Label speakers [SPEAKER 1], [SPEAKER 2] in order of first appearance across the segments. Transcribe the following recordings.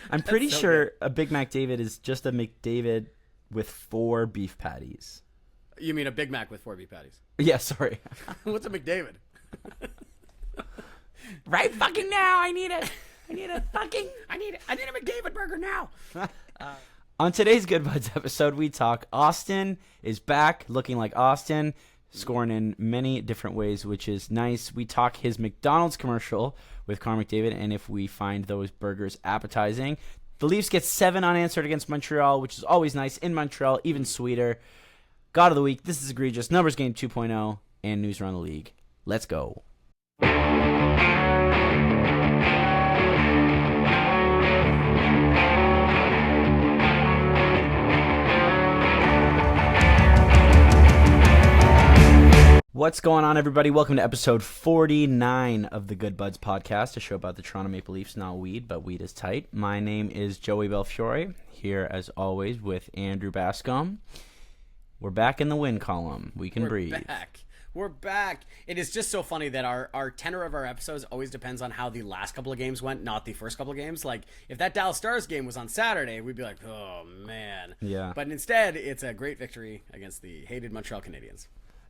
[SPEAKER 1] I'm pretty
[SPEAKER 2] so
[SPEAKER 1] sure
[SPEAKER 2] good.
[SPEAKER 1] a Big Mac David is just a McDavid with 4 beef patties.
[SPEAKER 2] You mean a Big Mac with 4 beef patties?
[SPEAKER 1] Yeah, sorry.
[SPEAKER 2] What's a McDavid?
[SPEAKER 1] Right fucking now, I need it. I need a
[SPEAKER 2] McDavid burger now.
[SPEAKER 1] On today's Good Buds episode, we talk Austin is back, looking like Austin, scoring in many different ways, which is nice. We talk his McDonald's commercial with Connor McDavid, and if we find those burgers appetizing. The Leafs get 7 unanswered against Montreal, which is always nice. In Montreal, even sweeter. God of the Week, this is Egregious, Numbers Game 2.0, and news around the league. Let's go. What's going on, everybody? Welcome to episode 49 of the Good Buds podcast, a show about the Toronto Maple Leafs, not weed, but weed is tight. My name is Joey Belfiore, here as always with Andrew Bascom. We're back in the win column. We can breathe.
[SPEAKER 2] We're back. It is just so funny that our tenor of our episodes always depends on how the last couple of games went, not the first couple of games. Like, if that Dallas Stars game was on Saturday, we'd be like, oh, man.
[SPEAKER 1] Yeah.
[SPEAKER 2] But instead, it's a great victory against the hated Montreal Canadiens.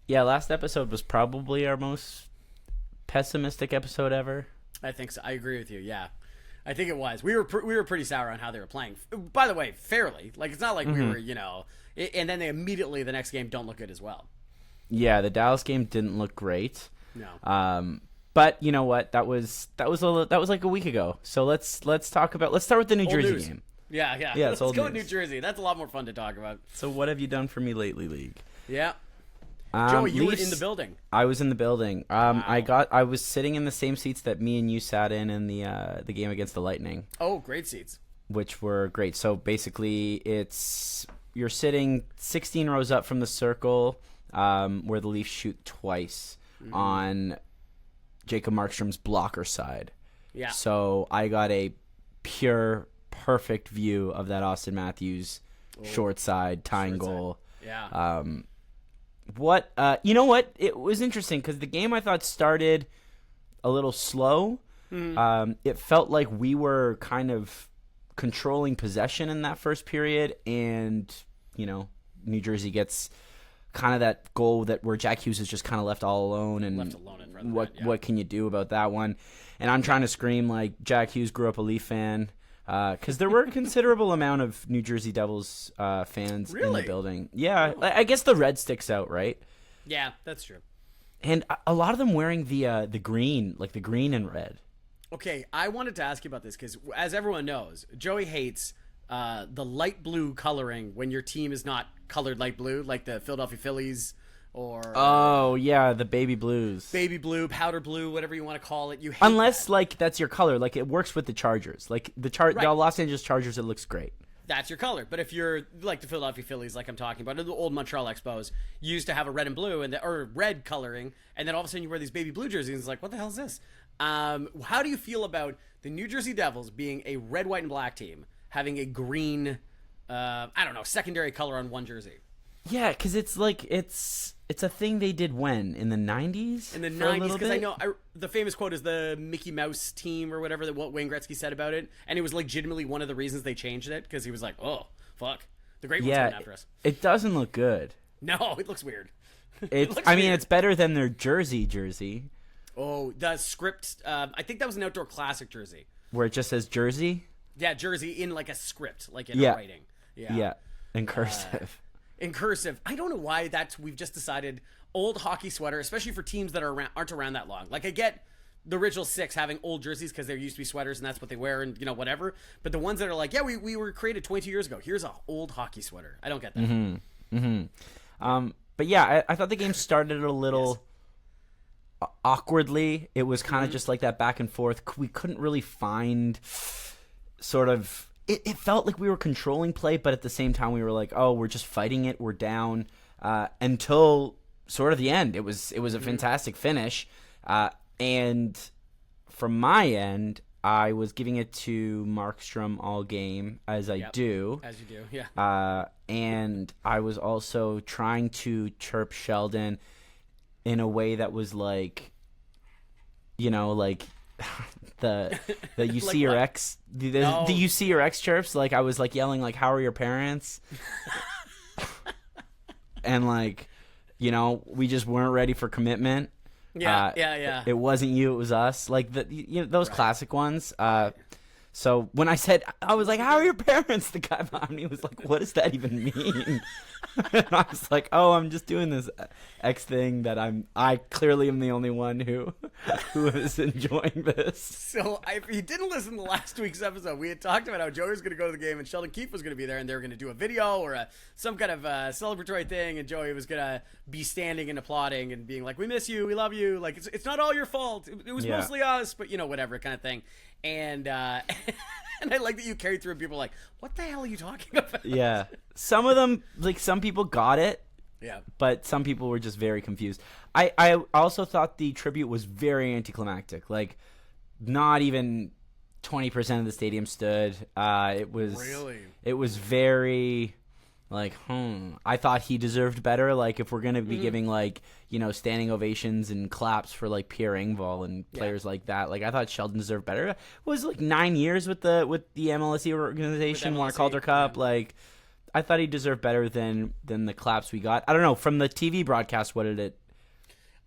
[SPEAKER 1] Yeah, last episode was probably our most pessimistic episode ever.
[SPEAKER 2] I think so. I agree with you. Yeah, I think it was. We were pretty sour on how they were playing. By the way, fairly. Like, it's not like we were, and then they immediately the next game don't look good as well.
[SPEAKER 1] Yeah, the Dallas game didn't look great.
[SPEAKER 2] No.
[SPEAKER 1] But you know what? That was like a week ago. So let's start with the New Jersey game.
[SPEAKER 2] Yeah.
[SPEAKER 1] Yeah, it's
[SPEAKER 2] Let's go
[SPEAKER 1] news.
[SPEAKER 2] New Jersey. That's a lot more fun to talk about.
[SPEAKER 1] So what have you done for me lately, League?
[SPEAKER 2] Yeah. Joey, you were
[SPEAKER 1] Leafs,
[SPEAKER 2] in the building.
[SPEAKER 1] I was in the building.
[SPEAKER 2] Wow.
[SPEAKER 1] I was sitting in the same seats that me and you sat in the game against the Lightning,
[SPEAKER 2] Oh, great seats.
[SPEAKER 1] which were great. So basically, you're sitting 16 rows up from the circle, where the Leafs shoot twice on Jacob Markstrom's blocker side.
[SPEAKER 2] Yeah.
[SPEAKER 1] So I got a pure, perfect view of that Austin Matthews short side tying
[SPEAKER 2] Short side.
[SPEAKER 1] goal.
[SPEAKER 2] Yeah.
[SPEAKER 1] You know what? It was interesting because the game I thought started a little slow. It felt like we were kind of controlling possession in that first period, and New Jersey gets kind of that goal where Jack Hughes is just kind of left all alone, and
[SPEAKER 2] Left alone in front of
[SPEAKER 1] what
[SPEAKER 2] the net, yeah.
[SPEAKER 1] what can you do about that one? And I'm trying to scream like Jack Hughes grew up a Leaf fan. Because there were a considerable amount of New Jersey Devils fans in
[SPEAKER 2] Really?
[SPEAKER 1] the building. Yeah, I guess the red sticks out, right?
[SPEAKER 2] Yeah, that's true.
[SPEAKER 1] And a lot of them wearing the green, like the green and red.
[SPEAKER 2] Okay, I wanted to ask you about this because, as everyone knows, Joey hates the light blue coloring when your team is not colored light blue, like the Philadelphia Phillies or
[SPEAKER 1] Oh yeah, the baby blues.
[SPEAKER 2] baby blue, powder blue, whatever you want to call it. You hate
[SPEAKER 1] Unless
[SPEAKER 2] that.
[SPEAKER 1] like that's your color, like it works with the Chargers, like the Los Angeles Chargers, it looks great.
[SPEAKER 2] That's your color. But if you're like the Philadelphia Phillies, like I'm talking about, or the old Montreal Expos, used to have a red and blue or red coloring, and then all of a sudden you wear these baby blue jerseys, and it's like, what the hell is this? How do you feel about the New Jersey Devils being a red, white, and black team, having a green, secondary color on one jersey?
[SPEAKER 1] Yeah, because it's like it's a thing they did when in the 90s.
[SPEAKER 2] In the 90s, because I know the famous quote is the Mickey Mouse team or whatever that what Wayne Gretzky said about it, and it was legitimately one of the reasons they changed it because he was like, "Oh, fuck, the great one's coming after us."
[SPEAKER 1] It doesn't look good.
[SPEAKER 2] No, it looks weird.
[SPEAKER 1] It's
[SPEAKER 2] looks
[SPEAKER 1] I mean
[SPEAKER 2] weird.
[SPEAKER 1] it's better than their jersey
[SPEAKER 2] Oh, the script. I think that was an outdoor classic jersey.
[SPEAKER 1] where it just says jersey.
[SPEAKER 2] Yeah, jersey in like a script, like in
[SPEAKER 1] Yeah.
[SPEAKER 2] writing.
[SPEAKER 1] Yeah, in cursive.
[SPEAKER 2] In cursive. I don't know why we've just decided old hockey sweater, especially for teams that aren't around that long. Like, I get the original 6 having old jerseys because there used to be sweaters and that's what they wear and whatever. But the ones that are like, yeah, we were created 22 years ago. Here's a old hockey sweater. I don't get that.
[SPEAKER 1] But yeah, I thought the game started a little awkwardly. It was kind of just like that back and forth. We couldn't really find sort of. It felt like we were controlling play, but at the same time we were like, oh, we're just fighting it. We're down until sort of the end. It was a fantastic finish, and from my end, I was giving it to Markstrom all game, as I do.
[SPEAKER 2] As you do, yeah.
[SPEAKER 1] And I was also trying to chirp Sheldon in a way that was like, the you
[SPEAKER 2] Like
[SPEAKER 1] see your
[SPEAKER 2] what?
[SPEAKER 1] ex
[SPEAKER 2] No.
[SPEAKER 1] the you see your ex chirps. Like I was like yelling like, how are your parents? And like, we just weren't ready for commitment.
[SPEAKER 2] Yeah.
[SPEAKER 1] It wasn't you, it was us. Like those
[SPEAKER 2] Right.
[SPEAKER 1] classic ones. So when I said, I was like, how are your parents? The guy behind me was like, what does that even mean? And I was like, oh, I'm just doing this X thing that I clearly am the only one who is enjoying this.
[SPEAKER 2] So if you didn't listen to last week's episode, we had talked about how Joey was going to go to the game and Sheldon Keefe was going to be there, and they were going to do a video or some kind of celebratory thing, and Joey was going to be standing and applauding and being like, we miss you, we love you, like it's not all your fault, it was mostly us, but whatever kind of thing. And and I like that you carried through and people were like, what the hell are you talking about?
[SPEAKER 1] Yeah. Some of them, like some people got it,
[SPEAKER 2] Yeah.
[SPEAKER 1] but some people were just very confused. I also thought the tribute was very anticlimactic. Like, not even 20% of the stadium stood. It was very like, I thought he deserved better. Like, if we're gonna be giving like standing ovations and claps for like Pierre Engvall and players like that, like I thought Sheldon deserved better. It was like 9 years with the MLSE organization, won a
[SPEAKER 2] MLSE,
[SPEAKER 1] Calder Cup.
[SPEAKER 2] yeah.
[SPEAKER 1] Like, I thought he deserved better than the claps we got. I don't know, from the TV broadcast, what did it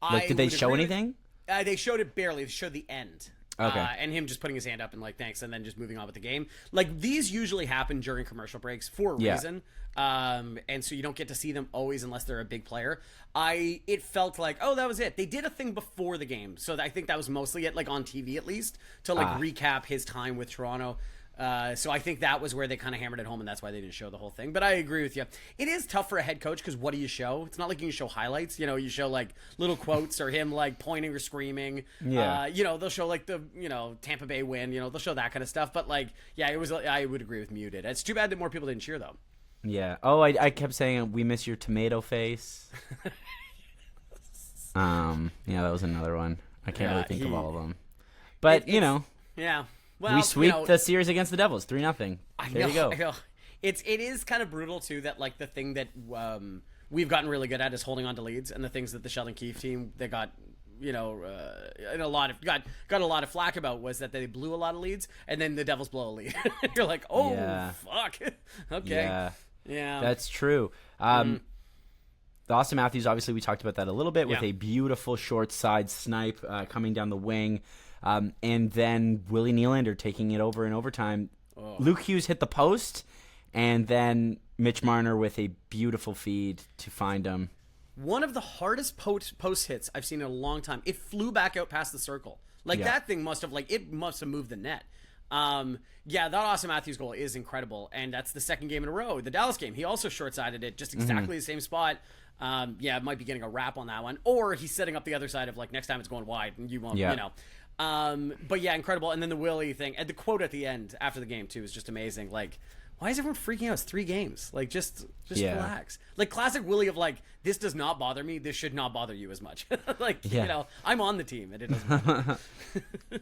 [SPEAKER 1] like? Did they show anything?
[SPEAKER 2] They showed it barely. They showed the end.
[SPEAKER 1] Okay.
[SPEAKER 2] And him just putting his hand up and like, thanks, and then just moving on with the game. Like, these usually happen during commercial breaks for a reason. And so you don't get to see them always unless they're a big player. It felt like, oh, that was it. They did a thing before the game. So I think that was mostly it, like on TV at least, to like recap his time with Toronto. So I think that was where they kind of hammered it home, and that's why they didn't show the whole thing. But I agree with you. It is tough for a head coach because what do you show? It's not like you can show highlights. You show like little quotes or him like pointing or screaming.
[SPEAKER 1] Yeah.
[SPEAKER 2] They'll show like the Tampa Bay win. They'll show that kind of stuff. But like, yeah, it was. I would agree with muted. It's too bad that more people didn't cheer though.
[SPEAKER 1] Yeah. Oh, I kept saying we miss your tomato face. Yeah, that was another one. I can't really think of all of them. But
[SPEAKER 2] Yeah. Well,
[SPEAKER 1] we sweep the series against the Devils 3-0. There you go.
[SPEAKER 2] I know. It is kind of brutal too that like the thing that we've gotten really good at is holding on to leads, and the things that the Sheldon Keefe team they got got a lot of flack about was that they blew a lot of leads and then the Devils blow a lead. You're like, oh
[SPEAKER 1] Yeah.
[SPEAKER 2] fuck. Okay. Yeah.
[SPEAKER 1] That's true. Austin Matthews, obviously, we talked about that a little bit with a beautiful short side snipe coming down the wing. And then Willie Nylander taking it over in overtime.
[SPEAKER 2] Oh.
[SPEAKER 1] Luke Hughes hit the post, and then Mitch Marner with a beautiful feed to find him.
[SPEAKER 2] One of the hardest post hits I've seen in a long time. It flew back out past the circle. Like that thing must have moved the net. That Austin Matthews goal is incredible, and that's the second game in a row. The Dallas game, he also short-sided it, just exactly the same spot. Might be getting a wrap on that one, or he's setting up the other side of like next time it's going wide and you won't, But yeah, incredible. And then the Willie thing, and the quote at the end after the game too is just amazing. Like, why is everyone freaking out? It's 3 games. Like, just relax. Like, classic Willie of like, this does not bother me. This should not bother you as much. I'm on the team, and it doesn't matter.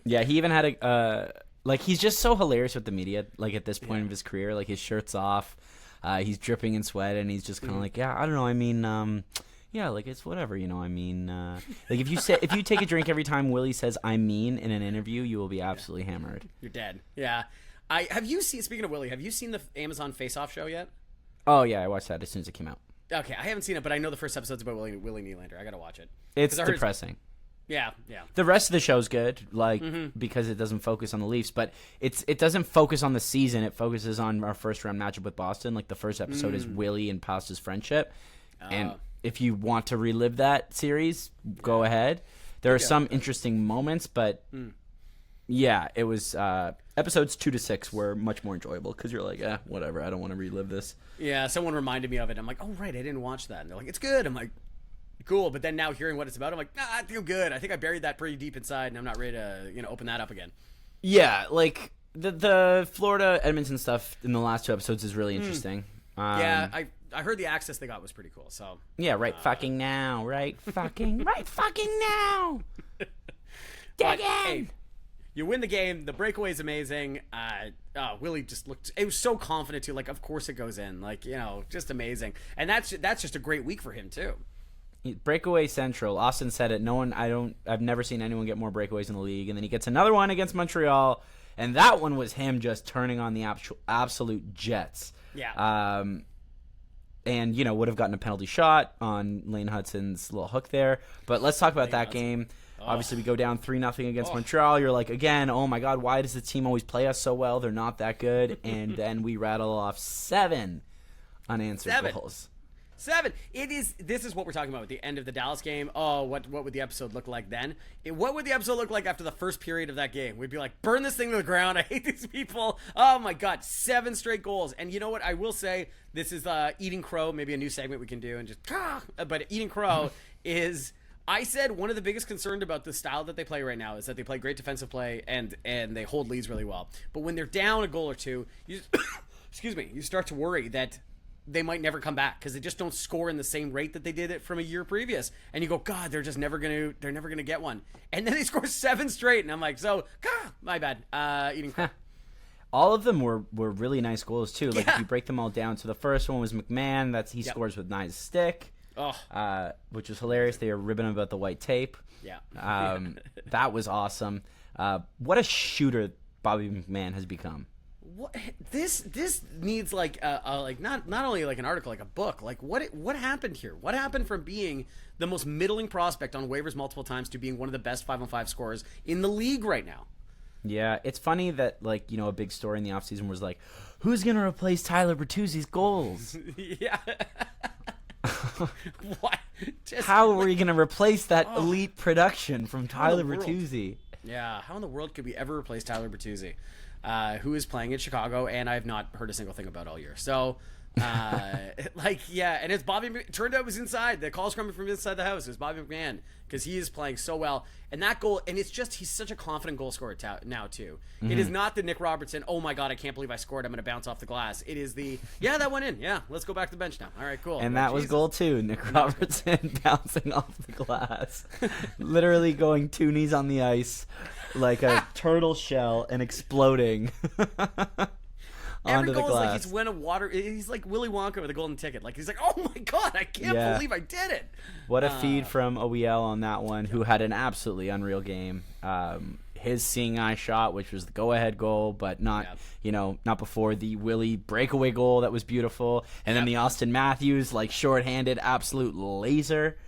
[SPEAKER 1] Yeah, he even had he's just so hilarious with the media. Like at this point of his career, like his shirt's off, he's dripping in sweat, and he's just kind of like, yeah, I don't know. I mean, yeah, like it's whatever, I mean, like if you take a drink every time Willie says "I mean" in an interview, you will be absolutely hammered.
[SPEAKER 2] You're dead. Yeah. Speaking of Willie, have you seen the Amazon Face Off show yet?
[SPEAKER 1] Oh yeah, I watched that as soon as it came out.
[SPEAKER 2] Okay, I haven't seen it, but I know the first episode's about Willie Nylander. I gotta watch it.
[SPEAKER 1] It's depressing.
[SPEAKER 2] Yeah.
[SPEAKER 1] The rest of the show's good, like because it doesn't focus on the Leafs, but it doesn't focus on the season. It focuses on our first round matchup with Boston. Like the first episode is Willie and Pasta's friendship, and if you want to relive that series, go ahead. There are some interesting moments, but yeah, it was episodes 2 to 6 were much more enjoyable because you're like, whatever. I don't want to relive this.
[SPEAKER 2] Yeah, someone reminded me of it. I'm like, oh right, I didn't watch that. And they're like, it's good. I'm like, cool. But then now hearing what it's about, I'm like, I think I'm good. I think I buried that pretty deep inside, and I'm not ready to open that up again.
[SPEAKER 1] Yeah, like the Florida Edmonton stuff in the last 2 episodes is really interesting.
[SPEAKER 2] I heard the access they got was pretty cool. So
[SPEAKER 1] yeah, right fucking now, right fucking now. Dig in.
[SPEAKER 2] Hey, you win the game. The breakaway is amazing. Willie just looked. It was so confident too. Like, of course it goes in. Like, just amazing. And that's just a great week for him too.
[SPEAKER 1] breakaway central. Austin said it. I've never seen anyone get more breakaways in the league. And then he gets another one against Montreal, and that one was him just turning on the absolute jets.
[SPEAKER 2] Yeah.
[SPEAKER 1] And would have gotten a penalty shot on Lane Hudson's little hook there. But let's talk about that game. Obviously, we go down 3-0 against Montreal. You're like, again, oh my God, why does the team always play us so well? They're not that good. And then we rattle off 7 unanswered goals.
[SPEAKER 2] 7. This is what we're talking about at the end of the Dallas game. Oh, what would the episode look like then? What would the episode look like after the first period of that game? We'd be like, burn this thing to the ground. I hate these people. Oh my God, 7 straight goals. And you know what? I will say, this is Eating Crow, maybe a new segment we can do, and just but Eating Crow is. I said one of the biggest concerns about the style that they play right now is that they play great defensive play and they hold leads really well. But when they're down a goal or two, you start to worry that they might never come back because they just don't score in the same rate that they did it from a year previous. And you go, God, they're never gonna get one. And then they score 7 straight, and I'm like, my bad. Eating Crow.
[SPEAKER 1] All of them were really nice goals too. Like if you break them all down, so the first one was McMahon. He scores with nice stick. Which was hilarious. They were ribbing about the white tape.
[SPEAKER 2] Yeah.
[SPEAKER 1] That was awesome. What a shooter Bobby McMahon has become.
[SPEAKER 2] What this needs like not only like an article, like a book. Like what happened here? What happened from being the most middling prospect on waivers multiple times to being one of the best 5-on-5 scorers in the league right now?
[SPEAKER 1] Yeah, it's funny that a big story in the offseason was like, who's gonna replace Tyler Bertuzzi's goals?
[SPEAKER 2] Yeah. What?
[SPEAKER 1] How are we going to replace that elite production from Tyler Bertuzzi?
[SPEAKER 2] Yeah, how in the world could we ever replace Tyler Bertuzzi, who is playing in Chicago, and I've not heard a single thing about all year. So, and it's Bobby. Turned out it was inside. The call's coming from inside the house. It was Bobby McMahon because he is playing so well. And that goal, and it's just he's such a confident goal scorer now too. Mm-hmm. It is not the Nick Robertson. Oh my God, I can't believe I scored. I'm going to bounce off the glass. It is that went in. Yeah, let's go back to the bench now. All right, cool.
[SPEAKER 1] And that was goal 2. Nick Robertson bouncing off the glass, literally going 2 knees on the ice like a turtle shell and exploding.
[SPEAKER 2] Every
[SPEAKER 1] onto the
[SPEAKER 2] goal
[SPEAKER 1] glass.
[SPEAKER 2] is like he's winning water. He's like Willy Wonka with a golden ticket. Like he's like, oh my God, I can't believe I did it.
[SPEAKER 1] What a feed from OEL on that one, who had an absolutely unreal game. His seeing eye shot, which was the go-ahead goal, but not before the Willie breakaway goal that was beautiful, and then the Austin Matthews shorthanded absolute laser.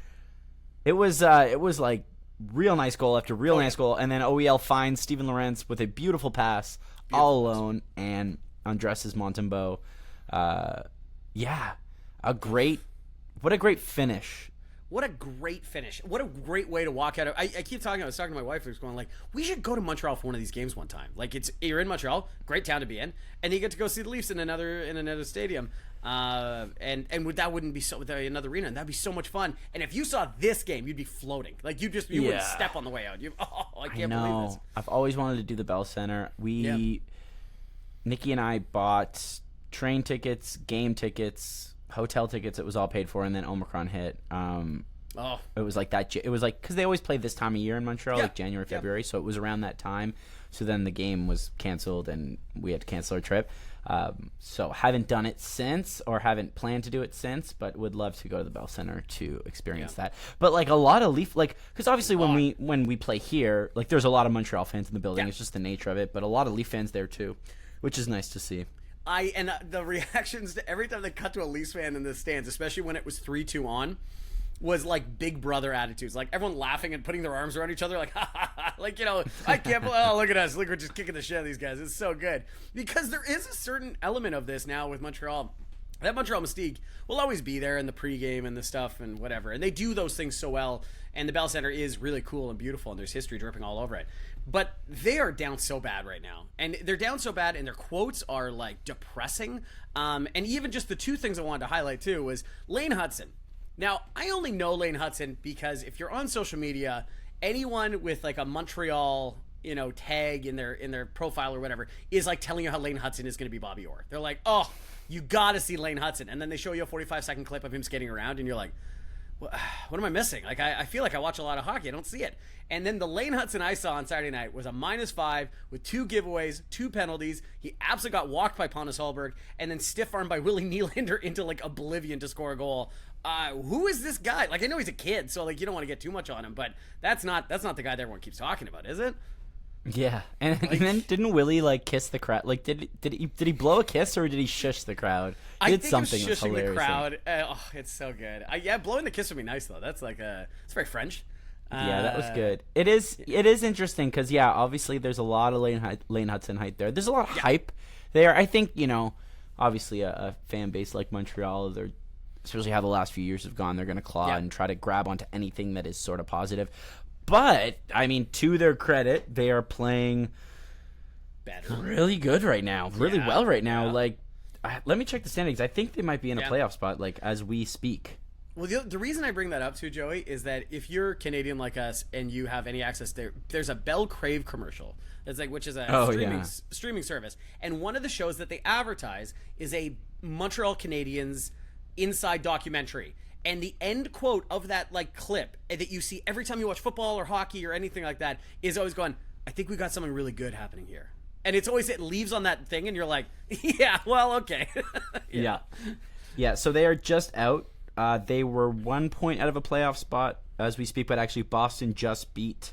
[SPEAKER 1] It was like real nice goal after real nice goal, and then OEL finds Steven Lorentz with a beautiful pass all alone and undresses Montembeault. What a great finish.
[SPEAKER 2] What a great finish. What a great way to walk out of... I keep talking... I was talking to my wife who's going like, we should go to Montreal for one of these games one time. Like, you're in Montreal, great town to be in, and you get to go see the Leafs in another stadium. And that wouldn't be so... with another arena, and that'd be so much fun. And if you saw this game, you'd be floating. Like, you wouldn't step on the way out. I can't believe this.
[SPEAKER 1] I've always wanted to do the Bell Center. Nikki and I bought train tickets, game tickets, hotel tickets. It was all paid for, and then Omicron hit. It was like that. It was like because they always play this time of year in Montreal, like January, February. So it was around that time. So then the game was canceled, and we had to cancel our trip. So haven't done it since, or haven't planned to do it since, but would love to go to the Bell Center to experience that. But a lot of Leaf, because obviously when we play here, there's a lot of Montreal fans in the building. It's just the nature of it. But a lot of Leaf fans there too, which is nice to see.
[SPEAKER 2] The reactions to every time they cut to a Leafs fan in the stands, especially when it was 3-2 on, was like Big Brother attitudes. Like everyone laughing and putting their arms around each other, like ha ha ha. I can't believe. Oh, look at us! Look, we're just kicking the shit out of these guys. It's so good because there is a certain element of this now with Montreal. That Montreal mystique will always be there in the pregame and the stuff and whatever, and they do those things so well. And the Bell Center is really cool and beautiful, and there's history dripping all over it. But they are down so bad right now. And they're down so bad, and their quotes are, depressing. And even just the 2 things I wanted to highlight, too, was Lane Hudson. Now, I only know Lane Hudson because if you're on social media, anyone with, a Montreal, tag in their profile or whatever is, telling you how Lane Hudson is going to be Bobby Orr. They're like, oh, you got to see Lane Hudson. And then they show you a 45-second clip of him skating around, and you're like, what am I missing? Like, I feel like I watch a lot of hockey. I don't see it. And then the Lane Hudson I saw on Saturday night was a -5 with 2 giveaways, 2 penalties. He absolutely got walked by Pontus Holberg and then stiff-armed by Willie Nylander into, like, oblivion to score a goal. Who is this guy? Like, I know he's a kid, so, like, you don't want to get too much on him, but that's not the guy that everyone keeps talking about, is it?
[SPEAKER 1] Yeah, and then didn't Willie like kiss the crowd? Like, did he blow a kiss or did he shush the crowd?
[SPEAKER 2] I
[SPEAKER 1] did
[SPEAKER 2] think
[SPEAKER 1] something
[SPEAKER 2] he was shushing the
[SPEAKER 1] hilarious.
[SPEAKER 2] crowd. It's so good. Yeah, blowing the kiss would be nice though. That's like it's very French.
[SPEAKER 1] Yeah, that was good. It is interesting because obviously there's a lot of Lane Hudson hype there. There's a lot of hype there. I think obviously a fan base like Montreal, they're especially how the last few years have gone, they're going to claw and try to grab onto anything that is sort of positive. But, I mean, to their credit, they are playing
[SPEAKER 2] better,
[SPEAKER 1] really good right now, really well right now.
[SPEAKER 2] Yeah.
[SPEAKER 1] Like, let me check the standings. I think they might be in a playoff spot, like, as we speak.
[SPEAKER 2] Well, the reason I bring that up too, Joey, is that if you're Canadian like us and you have any access there's a Bell Crave commercial that's like, which is a streaming service, and one of the shows that they advertise is a Montreal Canadiens inside documentary. And the end quote of that like clip that you see every time you watch football or hockey or anything like that is always going, I think we got something really good happening here. And it's always, it leaves on that thing and you're like, yeah, well, okay.
[SPEAKER 1] Yeah, so they are just out. They were 1 point out of a playoff spot as we speak, but actually Boston just beat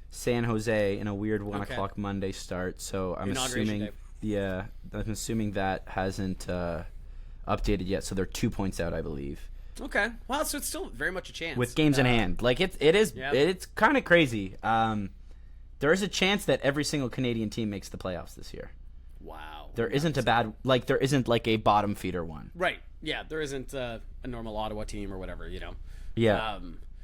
[SPEAKER 1] San Jose in a weird 1 o'clock Monday start. So I'm assuming that hasn't updated yet. So they're 2 points out, I believe.
[SPEAKER 2] Okay. Well, so it's still very much a chance.
[SPEAKER 1] With games in hand. Like, it's kind of crazy. There is a chance that every single Canadian team makes the playoffs this year.
[SPEAKER 2] Wow.
[SPEAKER 1] There isn't there isn't like a bottom feeder one.
[SPEAKER 2] Right. Yeah, there isn't a normal Ottawa team or whatever,
[SPEAKER 1] Yeah.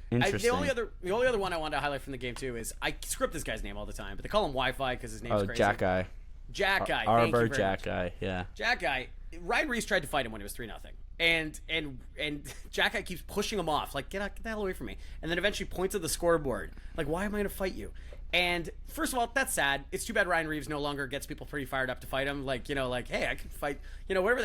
[SPEAKER 1] Interesting.
[SPEAKER 2] The only other one I wanted to highlight from the game, too, is I script this guy's name all the time, but they call him Wi-Fi because his name's crazy.
[SPEAKER 1] Jack Guy.
[SPEAKER 2] Jack Guy.
[SPEAKER 1] Arbor Jack Guy, yeah.
[SPEAKER 2] Jack Guy. Ryan Reese tried to fight him when it was 3-0. And Jack Guy keeps pushing him off, like, get the hell away from me. And then eventually points at the scoreboard, like, why am I going to fight you? And first of all, that's sad. It's too bad Ryan Reeves no longer gets people pretty fired up to fight him. Like, hey, I can fight, whatever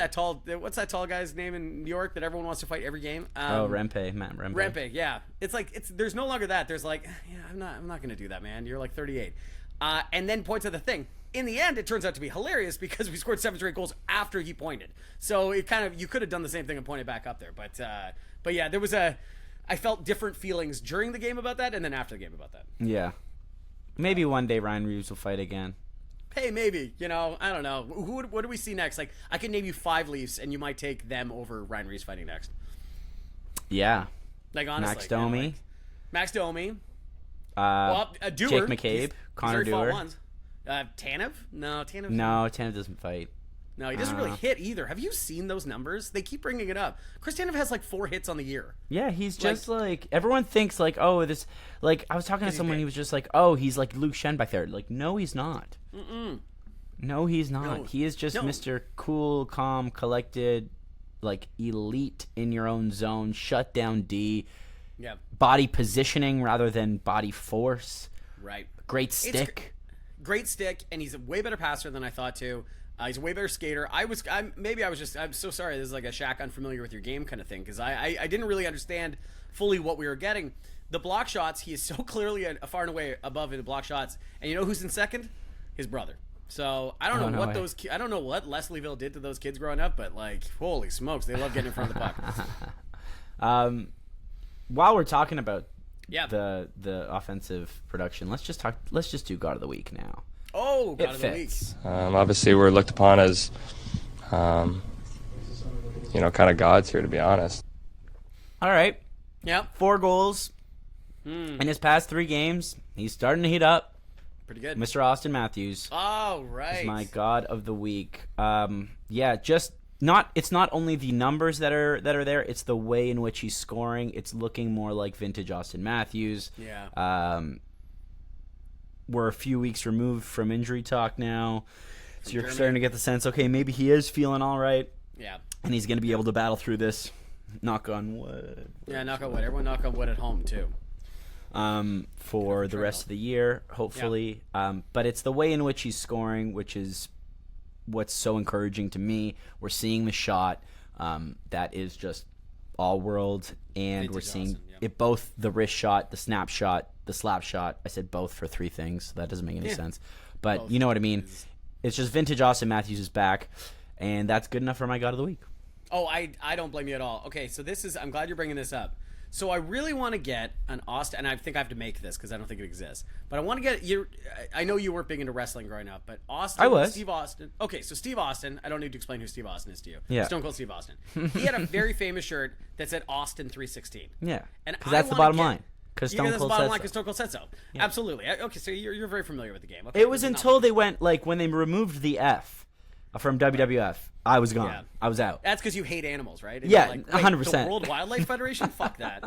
[SPEAKER 2] what's that tall guy's name in New York that everyone wants to fight every game?
[SPEAKER 1] Rempe, Matt Rempe.
[SPEAKER 2] Rempe, yeah. It's like, there's no longer that. There's like, I'm not going to do that, man. You're like 38. And then points at the thing. In the end, it turns out to be hilarious because we scored 7 straight goals after he pointed. So it you could have done the same thing and pointed back up there. But yeah, I felt different feelings during the game about that and then after the game about that.
[SPEAKER 1] Yeah. Maybe one day Ryan Reeves will fight again.
[SPEAKER 2] Hey, maybe. I don't know. What do we see next? Like, I can name you 5 Leafs and you might take them over Ryan Reeves fighting next.
[SPEAKER 1] Yeah.
[SPEAKER 2] Like, honestly.
[SPEAKER 1] Max Domi.
[SPEAKER 2] Max Domi.
[SPEAKER 1] Jake McCabe. Connor Dewar.
[SPEAKER 2] Tanev? No, Tanev.
[SPEAKER 1] No, Tanev doesn't fight.
[SPEAKER 2] No, he doesn't really hit either. Have you seen those numbers? They keep bringing it up. Chris Tanev has like 4 hits on the year.
[SPEAKER 1] Yeah, he's just like everyone thinks like, oh, this. Like I was talking to someone, he was just like, oh, he's like Luke Shen back there. Like, no, he's not. No, he's not. No. He is just Mr. Cool, calm, collected, like elite in your own zone, shut down D.
[SPEAKER 2] Yeah. Body
[SPEAKER 1] positioning rather than body force.
[SPEAKER 2] Right.
[SPEAKER 1] Great stick.
[SPEAKER 2] Great stick, and he's a way better passer than I thought too. He's a way better skater. I'm so sorry. This is like a Shaq unfamiliar with your game kind of thing because I didn't really understand fully what we were getting. The block shots, he is so clearly a far and away above in the block shots. And you know who's in second? His brother. So I don't know what I don't know what Leslieville did to those kids growing up, but like, holy smokes, they love getting in front of the puck.
[SPEAKER 1] While we're talking about the offensive production, let's just do God of the Week now.
[SPEAKER 2] Oh, God of the Week.
[SPEAKER 3] Obviously, we're looked upon as, kind of gods here, to be honest.
[SPEAKER 1] All right.
[SPEAKER 2] Yep.
[SPEAKER 1] 4 goals in his past 3 games. He's starting to heat up.
[SPEAKER 2] Pretty good.
[SPEAKER 1] Mr. Austin Matthews.
[SPEAKER 2] Oh, right.
[SPEAKER 1] Is my God of the Week. It's not only the numbers that are there, it's the way in which he's scoring. It's looking more like vintage Austin Matthews.
[SPEAKER 2] Yeah.
[SPEAKER 1] We're a few weeks removed from injury talk now. So you're starting to get the sense, okay, maybe he is feeling all right.
[SPEAKER 2] Yeah.
[SPEAKER 1] And he's going to be able to battle through this. Knock on wood.
[SPEAKER 2] Yeah, knock on wood. Everyone knock on wood at home, too.
[SPEAKER 1] For the rest of the year, hopefully. Yeah. But it's the way in which he's scoring, which is what's so encouraging to me. We're seeing the shot that is just all world, and
[SPEAKER 2] Vintage
[SPEAKER 1] we're seeing
[SPEAKER 2] Austin, yep.
[SPEAKER 1] it both the wrist shot, the snap shot, the slap shot. I said both for three things, so that doesn't make any sense. But
[SPEAKER 2] Both
[SPEAKER 1] you know what I mean. It's just vintage Austin Matthews is back, and that's good enough for my God of the Week.
[SPEAKER 2] Oh, I don't blame you at all. Okay, so I'm glad you're bringing this up. So I really want to get an Austin, and I think I have to make this because I don't think it exists. But I want to get I know you weren't big into wrestling growing up, but Austin,
[SPEAKER 1] I was.
[SPEAKER 2] Steve Austin. Okay, so Steve Austin. I don't need to explain who Steve Austin is to you.
[SPEAKER 1] Yeah.
[SPEAKER 2] Stone Cold Steve Austin. He had a very famous shirt that said Austin 316.
[SPEAKER 1] Yeah,
[SPEAKER 2] and
[SPEAKER 1] because that's the bottom line. Because Stone
[SPEAKER 2] that's the
[SPEAKER 1] Cold
[SPEAKER 2] bottom
[SPEAKER 1] said
[SPEAKER 2] line
[SPEAKER 1] so.
[SPEAKER 2] because Stone Cold said so.
[SPEAKER 1] Yeah.
[SPEAKER 2] Absolutely. Okay, so you're very familiar with the game. Okay,
[SPEAKER 1] It was until they went when they removed the F from WWF. I was gone.
[SPEAKER 2] Yeah.
[SPEAKER 1] I was out.
[SPEAKER 2] That's because you hate animals, right? And
[SPEAKER 1] Yeah,
[SPEAKER 2] you're like,
[SPEAKER 1] 100%.
[SPEAKER 2] The World Wildlife Federation? Fuck that.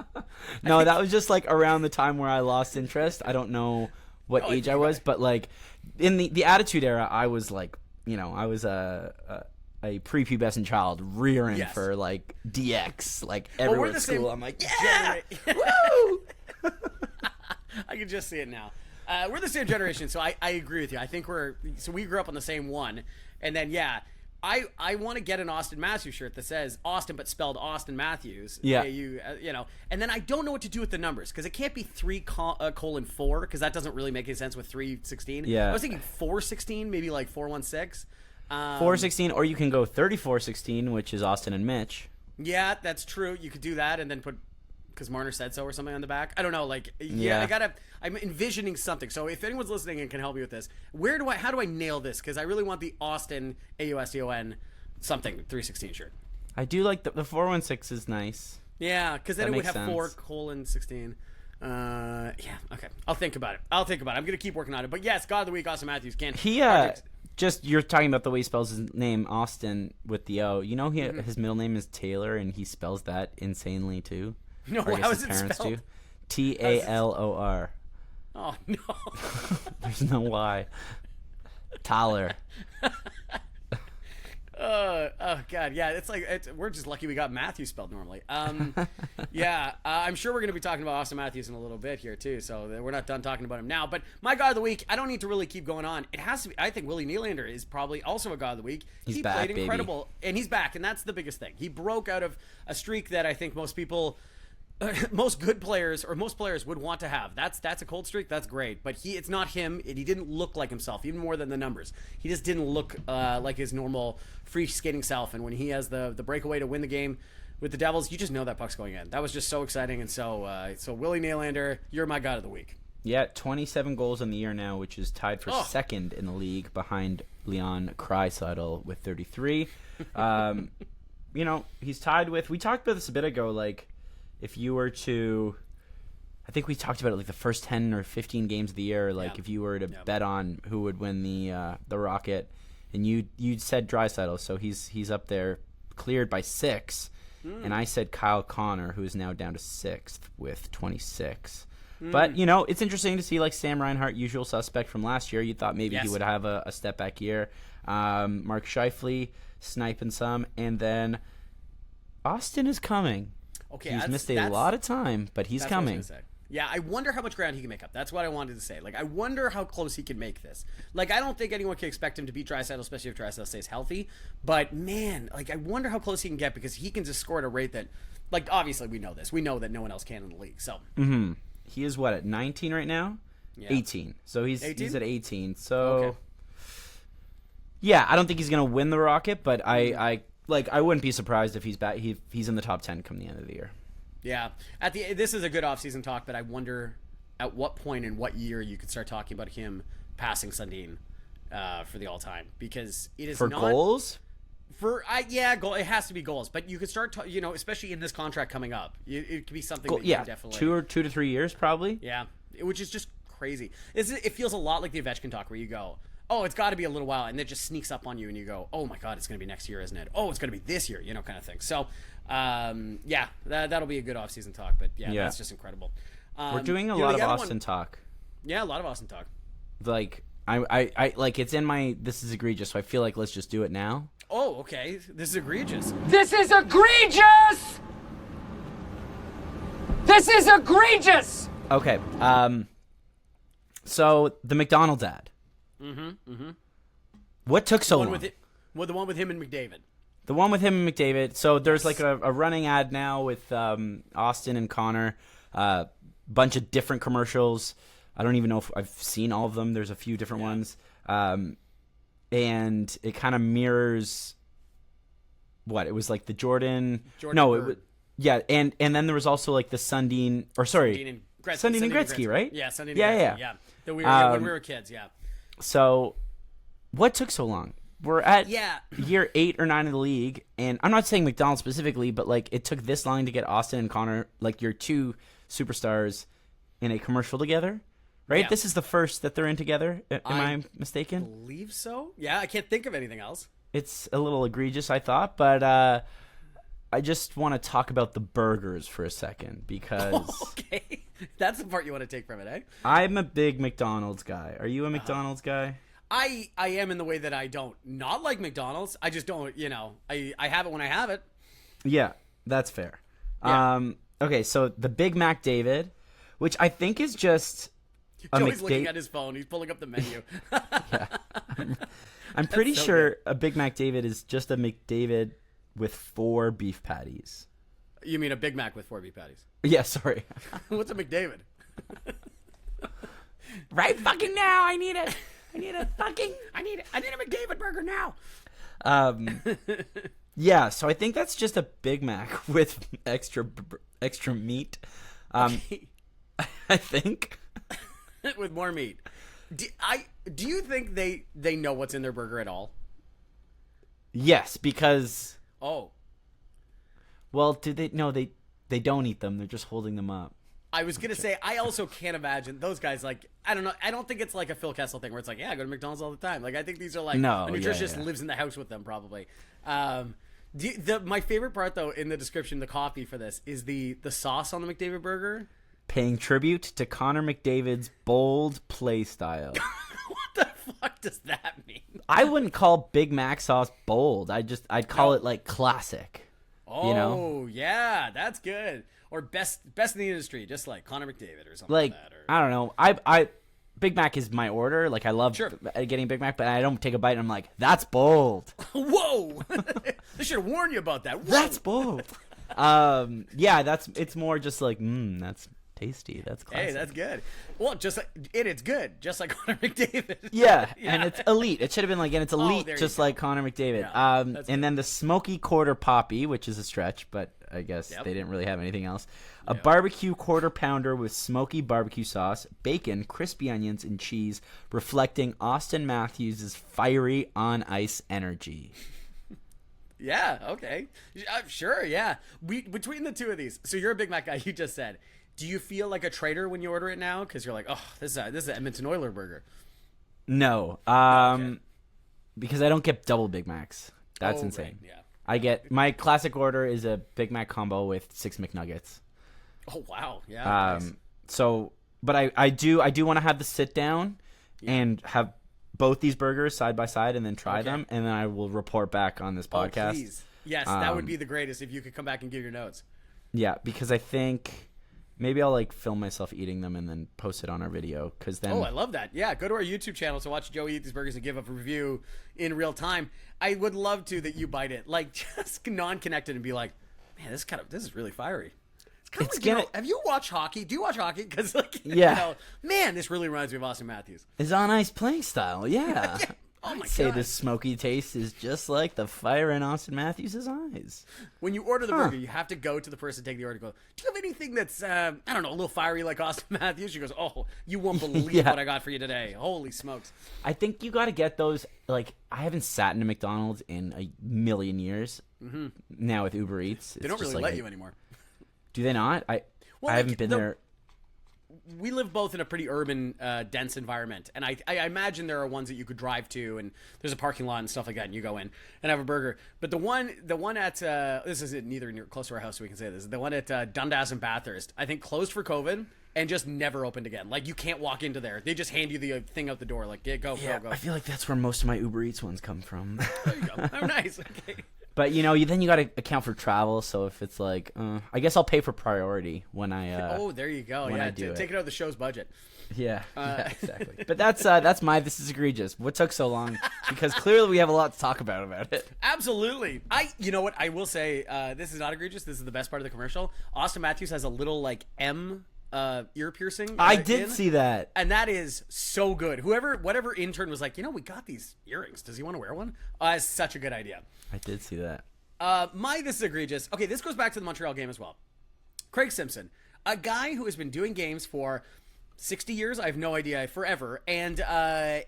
[SPEAKER 1] No, that was just like around the time where I lost interest. I don't know what age I was, but like in the Attitude Era, I was like, I was a prepubescent child rearing for like DX, like everywhere
[SPEAKER 2] we're the
[SPEAKER 1] at school.
[SPEAKER 2] same
[SPEAKER 1] I'm like, yeah, woo!
[SPEAKER 2] I can just see it now. We're the same generation, so I agree with you. I think we grew up on the same one, and then I want to get an Austin Matthews shirt that says Austin but spelled Austin Matthews.
[SPEAKER 1] Yeah.
[SPEAKER 2] And then I don't know what to do with the numbers because it can't be 3:4 because that doesn't really make any sense with 316.
[SPEAKER 1] Yeah.
[SPEAKER 2] I was thinking 416, maybe like 416.
[SPEAKER 1] 416, or you can go 3416, which is Austin and Mitch.
[SPEAKER 2] Yeah, that's true. You could do that and then put because Marner said so or something on the back. I don't know. Like, I'm envisioning something. So if anyone's listening and can help me with this, how do I nail this? Because I really want the Austin AUSTON something 316 shirt.
[SPEAKER 1] I do like the 416 is nice.
[SPEAKER 2] Yeah, because then
[SPEAKER 1] That
[SPEAKER 2] it would
[SPEAKER 1] makes
[SPEAKER 2] have
[SPEAKER 1] sense.
[SPEAKER 2] 4:16. Yeah, okay. I'll think about it. I'm gonna keep working on it. But yes, God of the Week, Austin Matthews.
[SPEAKER 1] You're talking about the way he spells his name, Austin with the O. You know, his middle name is Taylor, and he spells that insanely too.
[SPEAKER 2] No,
[SPEAKER 1] Or I guess
[SPEAKER 2] how
[SPEAKER 1] his
[SPEAKER 2] is it
[SPEAKER 1] parents
[SPEAKER 2] spelled?
[SPEAKER 1] do. Talor.
[SPEAKER 2] Oh no.
[SPEAKER 1] There's no Y. Tyler.
[SPEAKER 2] Oh god, yeah. We're just lucky we got Matthew spelled normally. Yeah, I'm sure we're going to be talking about Austin Matthews in a little bit here too. So we're not done talking about him now. But my God of the Week, I don't need to really keep going on. It has to be. I think Willie Nylander is probably also a God of the Week.
[SPEAKER 1] He's back,
[SPEAKER 2] played incredible, and he's back, and that's the biggest thing. He broke out of a streak that I think most people. Most good players or most players would want to have. That's a cold streak. That's great, but it's not him. He didn't look like himself, even more than the numbers. He just didn't look like his normal free skating self. And when he has the breakaway to win the game with the Devils, you just know that puck's going in. That was just so exciting. And so Willie Nylander, you're my God of the Week.
[SPEAKER 1] Yeah, 27 goals in the year now, which is tied for second in the league behind Leon Draisaitl with 33. He's tied with. We talked about this a bit ago, like. If you were to, I think we talked about it like the first 10 or 15 games of the year, like if you were to bet on who would win the Rocket, and you said Draisaitl, so he's up there, cleared by 6, and I said Kyle Connor, who is now down to 6th with 26. But it's interesting to see like Sam Reinhart, usual suspect from last year. You thought maybe he would have a step back year. Mark Scheifele sniping some, and then Austin is coming.
[SPEAKER 2] Okay,
[SPEAKER 1] he's missed a lot of time, but he's coming.
[SPEAKER 2] Yeah, I wonder how much ground he can make up. That's what I wanted to say. Like, I wonder how close he can make this. Like, I don't think anyone can expect him to beat Draisaitl, especially if Draisaitl stays healthy. But, man, like, I wonder how close he can get because he can just score at a rate that, like, obviously we know this. We know that no one else can in the league. So
[SPEAKER 1] He is, at 19 right now?
[SPEAKER 2] Yeah.
[SPEAKER 1] 18. So he's
[SPEAKER 2] 18?
[SPEAKER 1] He's at 18. So,
[SPEAKER 2] okay.
[SPEAKER 1] Yeah, I don't think he's going to win the Rocket, but I wouldn't be surprised if he's back. He's in the top 10 come the end of the year.
[SPEAKER 2] Yeah. This is a good offseason talk, but I wonder at what point in what year you could start talking about him passing Sundin for the all-time, because it is
[SPEAKER 1] for
[SPEAKER 2] not
[SPEAKER 1] goals.
[SPEAKER 2] Goal. It has to be goals, but you could start, especially in this contract coming up, it could be something. That you can definitely 2
[SPEAKER 1] to 3 years probably.
[SPEAKER 2] Yeah, which is just crazy. It feels a lot like the Ovechkin talk, where you go, oh, it's got to be a little while, and it just sneaks up on you, and you go, oh my God, it's going to be next year, isn't it? Oh, it's going to be this year, kind of thing. So, that'll be a good off-season talk. But that's just incredible.
[SPEAKER 1] We're doing a lot of Austin talk.
[SPEAKER 2] Yeah, a lot of Austin talk.
[SPEAKER 1] Like I like it's in my. This is egregious, so I feel like let's just do it now.
[SPEAKER 2] Oh, okay. This is egregious.
[SPEAKER 4] This is egregious! This is egregious!
[SPEAKER 1] Okay. So the McDonald's ad. What took so long?
[SPEAKER 2] The one with him and McDavid.
[SPEAKER 1] The one with him and McDavid. So there's like a running ad now with Austin and Connor. Bunch of different commercials. I don't even know if I've seen all of them. There's a few different ones. And it kind of mirrors what? It was like the Jordan no, it was, yeah, and then there was also like the Sundin and Gretzky, right?
[SPEAKER 2] Yeah, Sundin and
[SPEAKER 1] yeah.
[SPEAKER 2] Gretzky, yeah. That we were, when we were kids, yeah.
[SPEAKER 1] So what took so long? We're at
[SPEAKER 2] Yeah.
[SPEAKER 1] year 8 or 9 of the league, and I'm not saying McDonald's specifically, but like it took this long to get Austin and Connor, like your two superstars, in a commercial together, right?
[SPEAKER 2] Yeah.
[SPEAKER 1] This is the first that they're in together. Am I mistaken?
[SPEAKER 2] Believe so. Yeah, I can't think of anything else.
[SPEAKER 1] It's a little egregious, I thought, but I just want to talk about the burgers for a second because
[SPEAKER 2] Okay, that's the part you want to take from it, eh?
[SPEAKER 1] I'm a big McDonald's guy. Are you a McDonald's guy?
[SPEAKER 2] I am in the way that I don't not like McDonald's. I just don't, I have it when I have it.
[SPEAKER 1] Yeah, that's fair.
[SPEAKER 2] Yeah.
[SPEAKER 1] Okay, so the Big Mac David, which I think is just a
[SPEAKER 2] Joey's looking at his phone. He's pulling up the menu.
[SPEAKER 1] I'm pretty
[SPEAKER 2] so
[SPEAKER 1] sure a Big Mac David is just a McDavid with 4 beef patties.
[SPEAKER 2] You mean a Big Mac with 4 beef patties?
[SPEAKER 1] Yeah, sorry.
[SPEAKER 2] What's a McDavid?
[SPEAKER 1] Right fucking now, I need a
[SPEAKER 2] McDavid burger now.
[SPEAKER 1] Yeah, so I think that's just a Big Mac with extra meat. I think.
[SPEAKER 2] With more meat. Do you think they know what's in their burger at all?
[SPEAKER 1] Yes, because
[SPEAKER 2] Oh,
[SPEAKER 1] well, do they? No, they don't eat them. They're just holding them up.
[SPEAKER 2] I was gonna say I also can't imagine those guys. Like, I don't know. I don't think it's like a Phil Kessel thing where it's like, yeah, I go to McDonald's all the time. Like, I think these are like
[SPEAKER 1] No,
[SPEAKER 2] a nutritionist
[SPEAKER 1] yeah.
[SPEAKER 2] lives in the house with them probably. My favorite part though in the description, the copy for this is the sauce on the McDavid burger.
[SPEAKER 1] Paying tribute to Connor McDavid's bold play style.
[SPEAKER 2] What the fuck does that mean?
[SPEAKER 1] I wouldn't call Big Mac sauce bold. I'd call it like classic.
[SPEAKER 2] Oh,
[SPEAKER 1] you know?
[SPEAKER 2] Yeah, that's good. Or best in the industry, just like Connor McDavid or something
[SPEAKER 1] Like
[SPEAKER 2] like that. Or...
[SPEAKER 1] I don't know. I Big Mac is my order. Like I love
[SPEAKER 2] Sure.
[SPEAKER 1] getting Big Mac, but I don't take a bite and I'm like, that's bold.
[SPEAKER 2] Whoa! I should have warned you about that. Whoa.
[SPEAKER 1] That's bold. Yeah, it's more just like, that's tasty. That's classic.
[SPEAKER 2] Hey, that's good. Well, just like, it's good, just like Connor McDavid.
[SPEAKER 1] Yeah, and it's elite. It should have been like, and it's elite,
[SPEAKER 2] there you
[SPEAKER 1] just
[SPEAKER 2] go.
[SPEAKER 1] like Connor McDavid.
[SPEAKER 2] Yeah, that's
[SPEAKER 1] And
[SPEAKER 2] good.
[SPEAKER 1] then the Smoky Quarter Papi, which is a stretch, but I guess
[SPEAKER 2] Yep.
[SPEAKER 1] they didn't really have anything else. A barbecue quarter pounder with smoky barbecue sauce, bacon, crispy onions, and cheese, reflecting Austin Matthews' fiery on ice energy.
[SPEAKER 2] Yeah, okay. Sure, yeah. Between the two of these, so you're a Big Mac guy, you just said. Do you feel like a traitor when you order it now? Because you're like, oh, this is an Edmonton Oiler burger.
[SPEAKER 1] No,
[SPEAKER 2] Okay.
[SPEAKER 1] because I don't get double Big Macs. That's
[SPEAKER 2] Oh,
[SPEAKER 1] insane.
[SPEAKER 2] right, yeah.
[SPEAKER 1] I get my classic order is a Big Mac combo with 6 McNuggets.
[SPEAKER 2] Oh, wow. Yeah. Nice.
[SPEAKER 1] So, but I do want to have the sit down and have both these burgers side by side and then try them, and then I will report back on this podcast.
[SPEAKER 2] Oh, please. Yes, that would be the greatest if you could come back and give your notes.
[SPEAKER 1] Yeah, because I think maybe I'll like film myself eating them and then post it on our video. Because then,
[SPEAKER 2] Oh, I love that. Yeah, go to our YouTube channel to watch Joey eat these burgers and give a review in real time. I would love to that you bite it, like just non-connected and be like, man, this is really fiery. It's kind of
[SPEAKER 1] It's
[SPEAKER 2] like, you
[SPEAKER 1] gonna-
[SPEAKER 2] know, have you watched hockey? Do you watch hockey? Because like,
[SPEAKER 1] Yeah.
[SPEAKER 2] man, this really reminds me of Austin Matthews.
[SPEAKER 1] is on ice playing style. Yeah.
[SPEAKER 2] Oh my
[SPEAKER 1] I'd say
[SPEAKER 2] God.
[SPEAKER 1] this smoky taste is just like the fire in Austin Matthews' eyes.
[SPEAKER 2] When you order the burger, you have to go to the person, take the order, and go, do you have anything that's, I don't know, a little fiery like Austin Matthews? She goes, oh, you won't believe
[SPEAKER 1] Yeah.
[SPEAKER 2] what I got for you today. Holy smokes.
[SPEAKER 1] I think you got to get those. Like, I haven't sat in a McDonald's in a million years. Mm-hmm. Now with Uber Eats,
[SPEAKER 2] They don't really let you anymore.
[SPEAKER 1] Do they not? I
[SPEAKER 2] Well,
[SPEAKER 1] haven't
[SPEAKER 2] like,
[SPEAKER 1] been there.
[SPEAKER 2] We live both in a pretty urban, dense environment, and I imagine there are ones that you could drive to, and there's a parking lot and stuff like that, and you go in and have a burger. But the one at this is neither near close to our house, so we can say this. The one at Dundas and Bathurst, I think, closed for COVID and just never opened again. Like you can't walk into there; they just hand you the thing out the door, like go.
[SPEAKER 1] I feel like that's where most of my Uber Eats ones come from.
[SPEAKER 2] There you go. Oh, nice. Okay.
[SPEAKER 1] But then you got to account for travel. So if it's like, I guess I'll pay for priority when I.
[SPEAKER 2] Oh, there you go.
[SPEAKER 1] when
[SPEAKER 2] Yeah,
[SPEAKER 1] I do
[SPEAKER 2] take it out of the show's budget.
[SPEAKER 1] Yeah, exactly. But that's my This Is Egregious. What took so long? Because clearly we have a lot to talk about it.
[SPEAKER 2] Absolutely. You know what? I will say this is not egregious. This is the best part of the commercial. Austin Matthews has a little like M ear piercing.
[SPEAKER 1] I did see that,
[SPEAKER 2] and that is so good. Whatever intern was like, we got these earrings. Does he want to wear one? It's such a good idea.
[SPEAKER 1] I did see that.
[SPEAKER 2] This is egregious. Okay, this goes back to the Montreal game as well. Craig Simpson, a guy who has been doing games for 60 years, I have no idea, forever, and I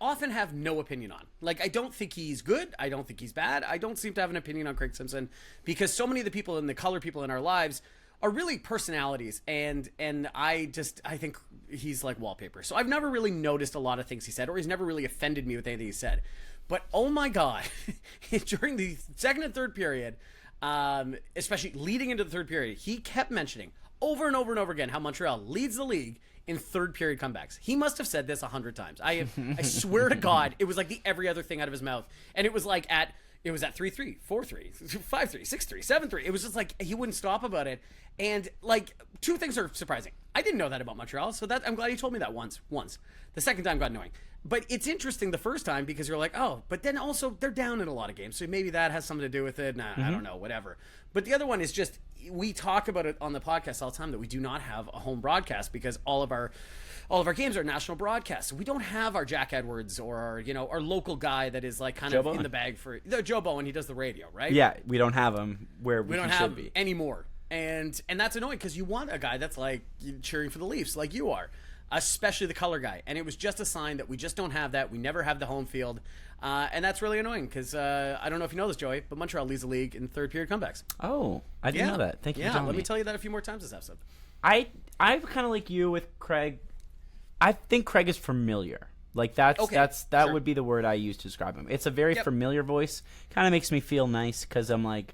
[SPEAKER 2] often have no opinion on. Like, I don't think he's good. I don't think he's bad. I don't seem to have an opinion on Craig Simpson because so many of the people and the color people in our lives are really personalities, and I think he's like wallpaper. So I've never really noticed a lot of things he said, or he's never really offended me with anything he said. But oh my God, during the second and third period, especially leading into the third period, he kept mentioning over and over and over again how Montreal leads the league in third period comebacks. He must have said this 100 times. I swear to God, it was like the every other thing out of his mouth. And it was like it was at 3-3, 4-3, 5-3, 6-3, 7-3. It was just like he wouldn't stop about it. And like two things are surprising. I didn't know that about Montreal, so I'm glad he told me that once. The second time got annoying. But it's interesting the first time because you're like, oh, but then also they're down in a lot of games. So maybe that has something to do with it. Nah, I don't know, whatever. But the other one is just, we talk about it on the podcast all the time that we do not have a home broadcast because all of our games are national broadcasts. We don't have our Jack Edwards or our local guy that is like kind
[SPEAKER 1] Joe
[SPEAKER 2] of
[SPEAKER 1] Bowen.
[SPEAKER 2] in the bag for Joe Bowen. He does the radio, right?
[SPEAKER 1] Yeah, we don't have him where
[SPEAKER 2] We don't
[SPEAKER 1] should
[SPEAKER 2] have
[SPEAKER 1] be.
[SPEAKER 2] anymore. And that's annoying because you want a guy that's like cheering for the Leafs like you are, especially the color guy. And it was just a sign that we just don't have that. We never have the home field. And that's really annoying because I don't know if you know this, Joey, but Montreal leads the league in third period comebacks.
[SPEAKER 1] Oh, I didn't know that. Thank you for telling
[SPEAKER 2] let
[SPEAKER 1] me.
[SPEAKER 2] me tell you that a few more times this episode.
[SPEAKER 1] I'm kind of like you with Craig. I think Craig is familiar. Like that
[SPEAKER 2] Sure.
[SPEAKER 1] would be the word I use to describe him. It's a very familiar voice. Kind of makes me feel nice because I'm like,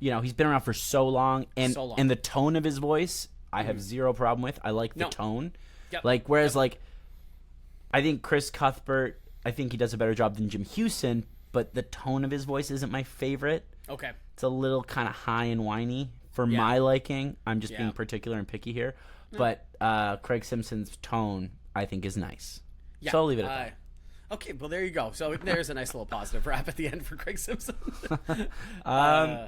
[SPEAKER 1] he's been around for so long, and the tone of his voice, I have zero problem with. I like the tone.
[SPEAKER 2] Yep.
[SPEAKER 1] Like whereas like, I think Chris Cuthbert, I think he does a better job than Jim Houston, but the tone of his voice isn't my favorite.
[SPEAKER 2] Okay.
[SPEAKER 1] It's a little kind of high and whiny for my liking. I'm just being
[SPEAKER 2] Yeah.
[SPEAKER 1] particular and picky here. But Craig Simpson's tone, I think, is nice.
[SPEAKER 2] Yeah.
[SPEAKER 1] So I'll leave it at that.
[SPEAKER 2] Okay, well, there you go. So there's a nice little positive wrap at the end for Craig Simpson.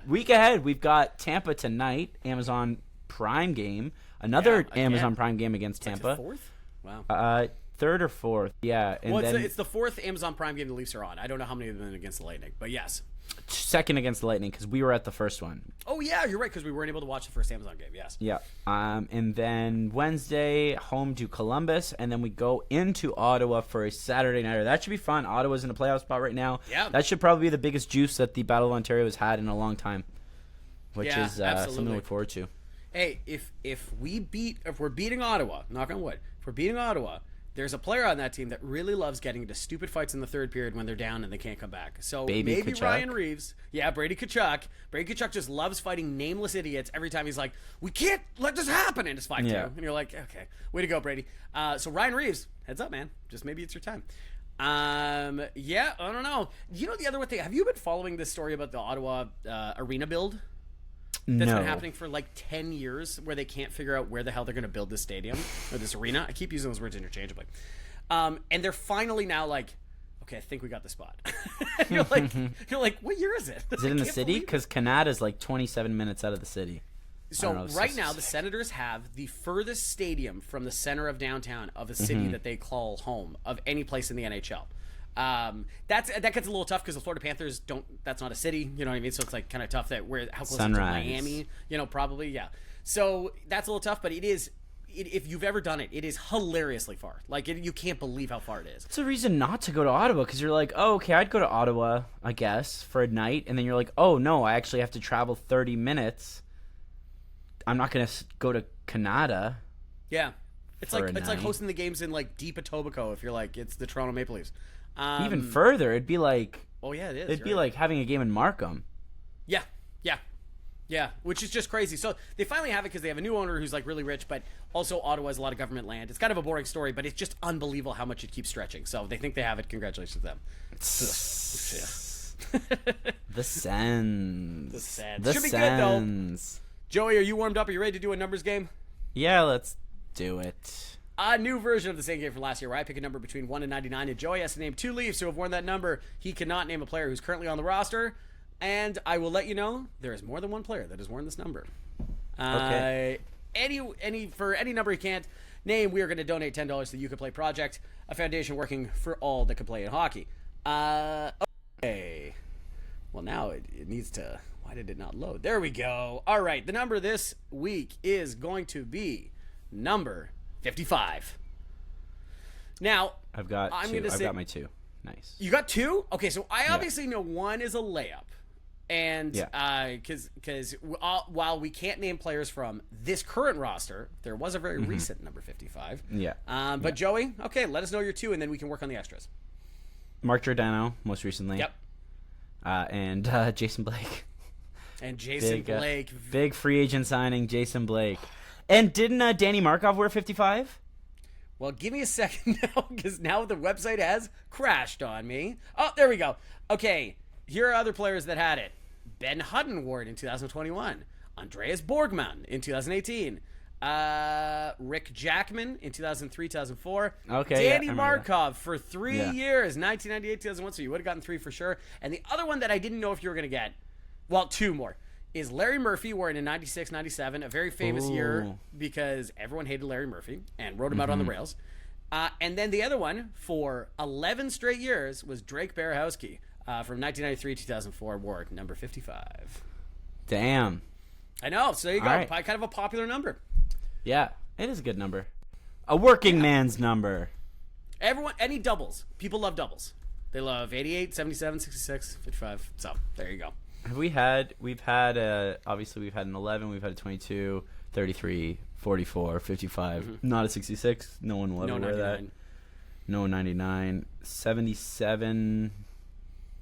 [SPEAKER 1] Week ahead, we've got Tampa tonight, Amazon Prime game. Another Amazon Prime game against Tampa.
[SPEAKER 2] Like the fourth? Wow.
[SPEAKER 1] Third or fourth, yeah. And then
[SPEAKER 2] it's the fourth Amazon Prime game the Leafs are on. I don't know how many of them against the Lightning, but yes.
[SPEAKER 1] second against the Lightning because we were at the first one.
[SPEAKER 2] Oh, yeah, you're right, because we weren't able to watch the first Amazon game, yes.
[SPEAKER 1] Yeah. And then Wednesday, home to Columbus, and then we go into Ottawa for a Saturday nighter. That should be fun. Ottawa's in a playoff spot right now.
[SPEAKER 2] Yeah.
[SPEAKER 1] That should probably be the biggest juice that the Battle of Ontario has had in a long time, which is something to look forward to.
[SPEAKER 2] Hey, if we're beating Ottawa, knock on wood, if we're beating Ottawa, there's a player on that team that really loves getting into stupid fights in the third period when they're down and they can't come back. So maybe
[SPEAKER 1] Tkachuk.
[SPEAKER 2] Ryan Reeves. Yeah, Brady Tkachuk. Brady Tkachuk just loves fighting nameless idiots every time he's like, we can't let this happen, and it's 5-2.
[SPEAKER 1] Yeah.
[SPEAKER 2] And you're like, okay, way to go, Brady. So Ryan Reeves, heads up, man. Just maybe it's your time. Yeah, I don't know. You know the other thing, have you been following this story about the Ottawa arena build? That's been happening for like 10 years where they can't figure out where the hell they're going to build this stadium or this arena. I keep using those words interchangeably. And they're finally now like, okay, I think we got the spot. you're like, what year is it?
[SPEAKER 1] Is it in the city? Because Canada's like 27 minutes out of the city.
[SPEAKER 2] So right now, the Senators have the furthest stadium from the center of downtown of a city that they call home of any place in the NHL. That gets a little tough because the Florida Panthers don't. That's not a city, you know what I mean. So it's like kind of tough that how close is it to Miami, probably, yeah. So that's a little tough, but it is. If you've ever done it, it is hilariously far. Like you can't believe how far it is.
[SPEAKER 1] It's a reason not to go to Ottawa because you're like, oh, okay, I'd go to Ottawa, I guess, for a night, and then you're like, oh no, I actually have to travel 30 minutes. I'm not gonna go to Canada.
[SPEAKER 2] Yeah, it's like hosting the games in like deep Etobicoke if you're like it's the Toronto Maple Leafs.
[SPEAKER 1] Even further, it'd be like.
[SPEAKER 2] Oh yeah, it is.
[SPEAKER 1] It'd be like having a game in Markham.
[SPEAKER 2] Yeah, which is just crazy. So they finally have it because they have a new owner who's like really rich, but also Ottawa has a lot of government land. It's kind of a boring story, but it's just unbelievable how much it keeps stretching. So they think they have it. Congratulations to them.
[SPEAKER 1] The Sens.
[SPEAKER 2] The Sens.
[SPEAKER 1] The
[SPEAKER 2] Should be good, though.
[SPEAKER 1] Sens.
[SPEAKER 2] Joey, are you warmed up? Are you ready to do a numbers game?
[SPEAKER 1] Yeah, let's do it.
[SPEAKER 2] A new version of the same game from last year where I pick a number between 1 and 99, and Joey has to name 2 Leafs who have worn that number. He cannot name a player who's currently on the roster, and I will let you know there is more than one player that has worn this number.
[SPEAKER 1] Okay.
[SPEAKER 2] For any number he can't name, we are going to donate $10 to the You Can Play Project, a foundation working for all that can play in hockey. Okay. Well, now it needs to... Why did it not load? There we go. All right. The number this week is going to be number 55. Now,
[SPEAKER 1] I've got
[SPEAKER 2] I'm
[SPEAKER 1] two.
[SPEAKER 2] gonna
[SPEAKER 1] I've
[SPEAKER 2] say-
[SPEAKER 1] got my 2. Nice.
[SPEAKER 2] You got 2? Okay, so I obviously know one is a layup. And because while we can't name players from this current roster, there was a very recent number 55.
[SPEAKER 1] Yeah.
[SPEAKER 2] But Joey, okay, let us know your 2, and then we can work on the extras.
[SPEAKER 1] Mark Giordano, most recently.
[SPEAKER 2] Yep.
[SPEAKER 1] And Jason Blake.
[SPEAKER 2] And Jason Blake.
[SPEAKER 1] Big free agent signing, Jason Blake. And didn't Danny Markov wear 55?
[SPEAKER 2] Well, give me a second now, because now the website has crashed on me. Oh, there we go. Okay, here are other players that had it. Ben Hutton wore it in 2021. Andreas Borgman in 2018. Rick Jackman in 2003, 2004.
[SPEAKER 1] Okay,
[SPEAKER 2] Danny
[SPEAKER 1] I remember that.
[SPEAKER 2] Markov for 3 years, 1998, 2001. So you would have gotten 3 for sure. And the other one that I didn't know if you were going to get, well, 2 more, is Larry Murphy wore it in 96, 97, a very famous year because everyone hated Larry Murphy and wrote him out on the rails. And then the other one for 11 straight years was Drake Barahowski from 1993, 2004, wore it, number 55.
[SPEAKER 1] Damn.
[SPEAKER 2] I know. So there you go.
[SPEAKER 1] All right.
[SPEAKER 2] Kind of a popular number.
[SPEAKER 1] Yeah, it is a good number. A working man's number.
[SPEAKER 2] Everyone, any doubles. People love doubles. They love 88, 77, 66, 55. So there you go.
[SPEAKER 1] We've had obviously we've had an 11, we've had a 22, 33, 44, 55. Not a 66. No one will ever wear that. No 99. 77.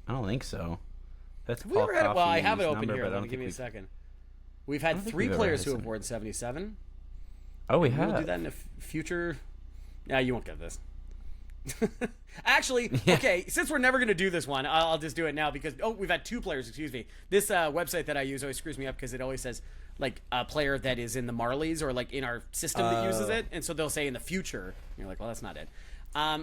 [SPEAKER 1] I don't think so. That's
[SPEAKER 2] Have we ever had it? Well, I have it open
[SPEAKER 1] number,
[SPEAKER 2] here.
[SPEAKER 1] but I don't
[SPEAKER 2] Give me a
[SPEAKER 1] think
[SPEAKER 2] second. We've had
[SPEAKER 1] think
[SPEAKER 2] 3
[SPEAKER 1] we've ever
[SPEAKER 2] players
[SPEAKER 1] had
[SPEAKER 2] who have
[SPEAKER 1] some.
[SPEAKER 2] worn 77.
[SPEAKER 1] Oh, we
[SPEAKER 2] We'll
[SPEAKER 1] have.
[SPEAKER 2] do that in the future. Yeah, you won't get this. Actually, okay, since we're never going to do this one, I'll just do it now because, we've had 2 players, excuse me. This website that I use always screws me up because it always says, like, a player that is in the Marlies or, like, in our system that uses it. And so they'll say in the future. And you're like, well, that's not it.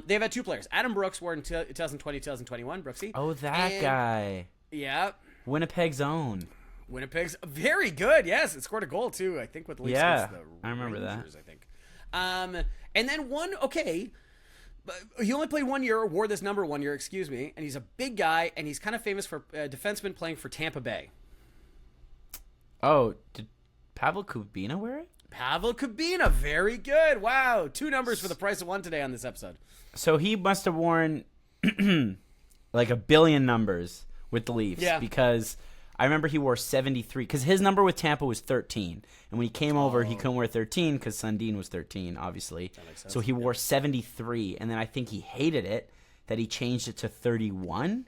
[SPEAKER 2] They've had 2 players. Adam Brooks wore in 2020, 2021. Brooksy.
[SPEAKER 1] Oh, that guy.
[SPEAKER 2] Yeah.
[SPEAKER 1] Winnipeg's own.
[SPEAKER 2] Winnipeg's very good. Yes, it scored a goal too. I think with the Leafs against the
[SPEAKER 1] I remember
[SPEAKER 2] Rangers,
[SPEAKER 1] that.
[SPEAKER 2] I think. And then one. Okay, but he only played 1 year, or wore this number 1 year. Excuse me. And he's a big guy, and he's kind of famous for defenseman playing for Tampa Bay.
[SPEAKER 1] Oh, did Pavel Kubina wear it?
[SPEAKER 2] Pavel Kubina, very good. Wow, 2 numbers for the price of 1 today on this episode.
[SPEAKER 1] So he must have worn like a billion numbers with the Leafs because I remember he wore 73 because his number with Tampa was 13. And when he came over, he couldn't wear 13 because Sundin was 13, obviously.
[SPEAKER 2] That makes sense.
[SPEAKER 1] So he wore 73. And then I think he hated it that he changed it to 31.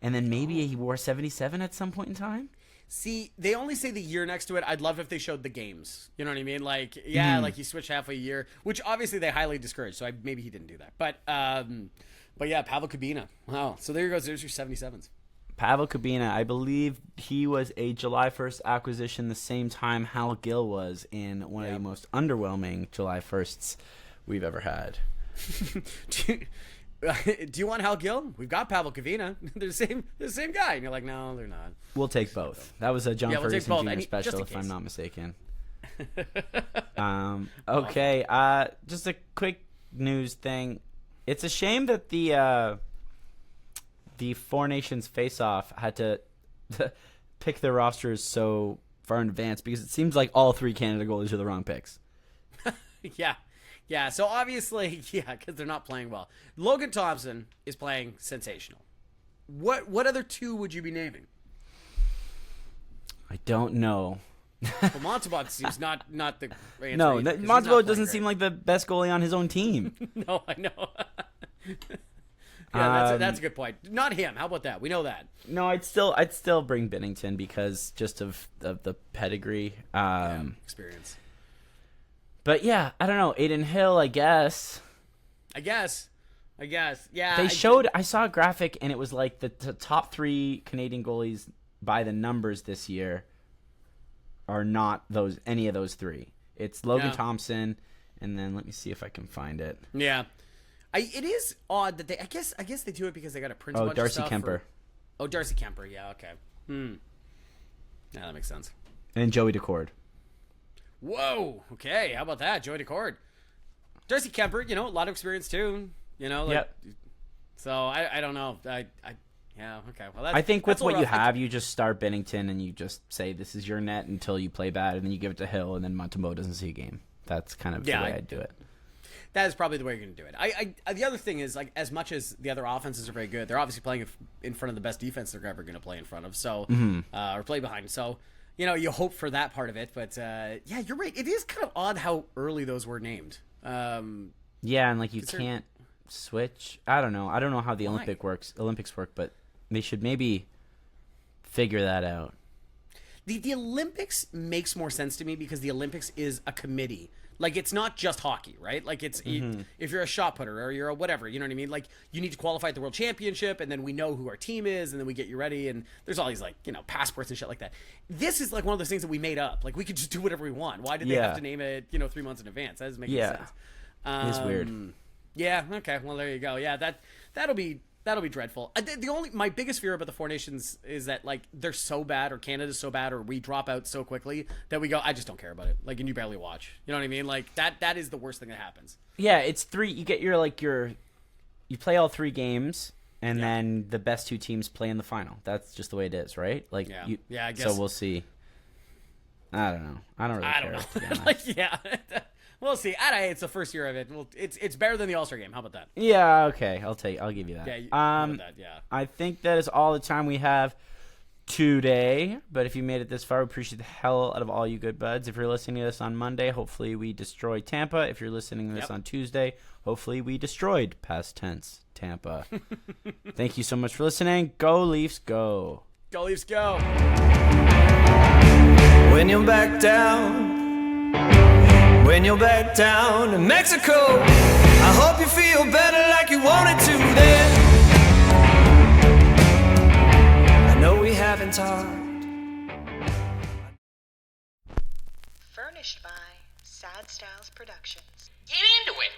[SPEAKER 1] And then maybe he wore 77 at some point in time.
[SPEAKER 2] See, they only say the year next to it. I'd love if they showed the games. You know what I mean? Like, like he switched halfway a year, which obviously they highly discourage. So maybe he didn't do that. But yeah, Pavel Kubina. Wow. So there goes. There's your 77s.
[SPEAKER 1] Pavel Kubina, I believe he was a July 1st acquisition the same time Hal Gill was in one of the most underwhelming July 1sts we've ever had.
[SPEAKER 2] Do you want Hal Gill? We've got Pavel Kubina. They're the same guy. And you're like, no, they're not.
[SPEAKER 1] We'll take both. That was a John
[SPEAKER 2] we'll take
[SPEAKER 1] Ferguson
[SPEAKER 2] both.
[SPEAKER 1] Jr.
[SPEAKER 2] Just
[SPEAKER 1] special,
[SPEAKER 2] in
[SPEAKER 1] if I'm
[SPEAKER 2] case.
[SPEAKER 1] not mistaken. Okay, just a quick news thing. It's a shame that the Four Nations face-off had to pick their rosters so far in advance because it seems like all 3 Canada goalies are the wrong picks.
[SPEAKER 2] Yeah. So obviously, because they're not playing well. Logan Thompson is playing sensational. What other 2 would you be naming?
[SPEAKER 1] I don't know.
[SPEAKER 2] Well, Montalban seems not the answer
[SPEAKER 1] No,
[SPEAKER 2] either, 'cause he's
[SPEAKER 1] Montembeault
[SPEAKER 2] not
[SPEAKER 1] doesn't
[SPEAKER 2] playing
[SPEAKER 1] seem like the best goalie on his own team.
[SPEAKER 2] great. No, I know. That's a good point. Not him. How about that? We know that.
[SPEAKER 1] No, I'd still bring Binnington because just of the pedigree.
[SPEAKER 2] Experience.
[SPEAKER 1] But yeah, I don't know. Aiden Hill, I guess.
[SPEAKER 2] I guess I guess. Yeah.
[SPEAKER 1] I saw a graphic, and it was like the top 3 Canadian goalies by the numbers this year are not any of those 3. It's Logan Thompson, and then let me see if I can find it.
[SPEAKER 2] Yeah. It is odd that I guess they do it because they got to print a bunch
[SPEAKER 1] Darcy
[SPEAKER 2] of stuff.
[SPEAKER 1] Kemper.
[SPEAKER 2] Darcy Kemper. Yeah, okay. Yeah, that makes sense.
[SPEAKER 1] And Joey Decord.
[SPEAKER 2] Whoa. Okay, how about that? Joey Decord. Darcy Kemper, a lot of experience too.
[SPEAKER 1] Yep.
[SPEAKER 2] So I don't know. Yeah, okay. Well,
[SPEAKER 1] I think with what you have, you just start Bennington and you just say this is your net until you play bad, and then you give it to Hill, and then Montembeault doesn't see a game. That's kind of the way I'd do it.
[SPEAKER 2] That is probably the way you're going to do it. The other thing is, like, as much as the other offenses are very good, they're obviously playing in front of the best defense they're ever going to play in front of, so or play behind. So, you hope for that part of it. But yeah, you're right. It is kind of odd how early those were named.
[SPEAKER 1] Yeah, and like you can't switch. I don't know how the Olympics work, but they should maybe figure that out.
[SPEAKER 2] The Olympics makes more sense to me because the Olympics is a committee. Like, it's not just hockey, right? Like, it's if you're a shot putter or you're a whatever, you know what I mean? Like, you need to qualify at the World Championship, and then we know who our team is, and then we get you ready, and there's all these, like, passports and shit like that. This is, like, one of those things that we made up. Like, we could just do whatever we want. Why did they have to name it, 3 months in advance? That doesn't make any sense.
[SPEAKER 1] It's weird.
[SPEAKER 2] Yeah, okay. Well, there you go. Yeah, that'll be dreadful. My biggest fear about the Four Nations is that, like, they're so bad, or Canada's so bad, or we drop out so quickly that we go, I just don't care about it. Like, and you barely watch. You know what I mean? Like, that is the worst thing that happens.
[SPEAKER 1] Yeah, it's 3. You get you play all 3 games, and then the best 2 teams play in the final. That's just the way it is, right? Like,
[SPEAKER 2] yeah, I guess.
[SPEAKER 1] So we'll see. I don't know. I don't really care. To be honest.
[SPEAKER 2] Like, yeah. We'll see. It's the first year of it. Well, it's better than the All-Star game. How about that?
[SPEAKER 1] Yeah, okay. I'll give you that.
[SPEAKER 2] Yeah, how about that? Yeah.
[SPEAKER 1] I think that is all the time we have today. But if you made it this far, we appreciate the hell out of all you good buds. If you're listening to this on Monday, hopefully we destroy Tampa. If you're listening to this on Tuesday, hopefully we destroyed, past tense, Tampa. Thank you so much for listening. Go Leafs, go.
[SPEAKER 2] Go Leafs, go.
[SPEAKER 5] When you're back down. When you're back down in Mexico, I hope you feel better like you wanted to then. I know we haven't talked.
[SPEAKER 6] Furnished by Sad Styles Productions.
[SPEAKER 4] Get into it.